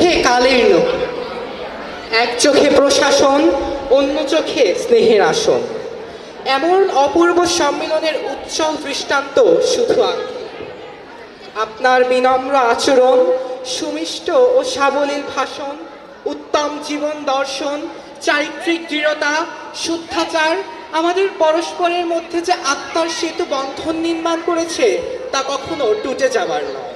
হে কালের লোক, এক চোখে প্রশাসন, অন্য চোখে স্নেহের আসন। এমন অপূর্ব সম্মিলনের উজ্জ্বল দৃষ্টান্ত শুধু আপনার বিনম্র আচরণ, সুমিষ্ট ও সাবলীল ভাষণ, উত্তম জীবন দর্শন, চারিত্রিক দৃঢ়তা, শুদ্ধাচার আমাদের পরস্পরের মধ্যে যে আত্মার সেতু বন্ধন নির্মাণ করেছে তা কখনো টুটে যাবার নয়।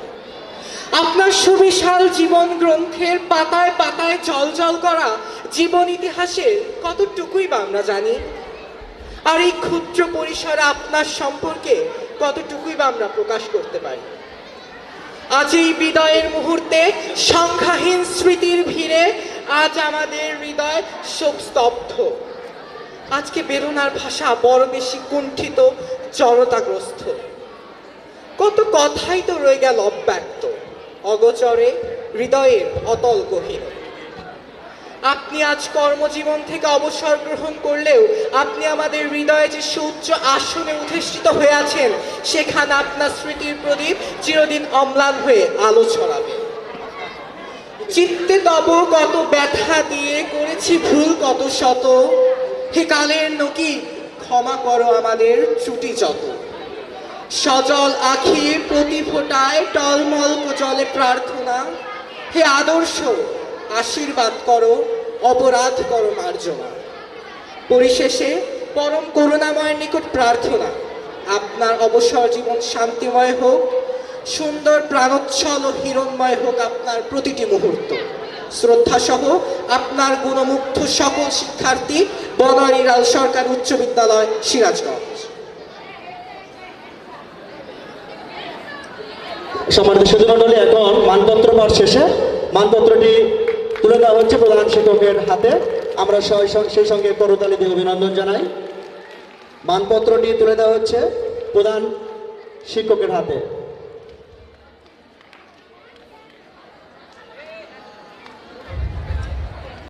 আপনার সুবিশাল জীবন গ্রন্থের পাতায় পাতায় জলজল করা জীবন ইতিহাসের কতটুকুই বা আমরা জানি, আর এই ক্ষুদ্র পরিসরে আপনার সম্পর্কে কতটুকুই বা আমরা প্রকাশ করতে পারি। আজ এই বিদায়ের মুহূর্তে সংখ্যাহীন স্মৃতির ভিড়ে আজ আমাদের হৃদয় শোকস্তব্ধ। আজকে বেরোনার ভাষা বড় বেশি কুণ্ঠিত, জড়তাগ্রস্ত। কত কথাই তো রয়ে গেল অব্যক্ত, অগোচরে, হৃদয়ের অতল গহীনে। আপনি আজ কর্মজীবন থেকে অবসর গ্রহণ করলেও আপনি আমাদের হৃদয়ে যে সুউচ্চ আসনে অধিষ্ঠিত হয়ে আছেন, সেখানে আপনার স্মৃতির প্রদীপ চিরদিন অম্লান হয়ে আলো ছড়াবে। চিত্তে তব কত ব্যথা দিয়ে করেছি ভুল কত শত, হে কালের নকি ক্ষমা করো আমাদের ত্রুটি যত। সজল আখির প্রতি ফোটায় টলমল জলে প্রার্থনা, হে আদর্শ আশীর্বাদ করো, অপরাধ করো মার্জনা। পরিশেষে পরম করুণাময়ের নিকট প্রার্থনা, আপনার অবসর জীবন শান্তিময় হোক, সুন্দর প্রাণোচ্ছল ও হিরণময় হোক আপনার প্রতিটি মুহূর্ত। শ্রদ্ধা সহ আপনার গুণমুগ্ধ সকল শিক্ষার্থী, বনোয়ারিলাল সরকারি উচ্চ বিদ্যালয়, সিরাজগঞ্জ। সম্মানিত সুধীমণ্ডলী, এখন মানপত্র পাঠ শেষে মানপত্রটি তুলে দেওয়া হচ্ছে প্রধান শিক্ষকের হাতে। আমরা সেই সঙ্গে করতালি দিয়ে অভিনন্দন জানাই। মানপত্রটি তুলে দেওয়া হচ্ছে প্রধান শিক্ষকের হাতে।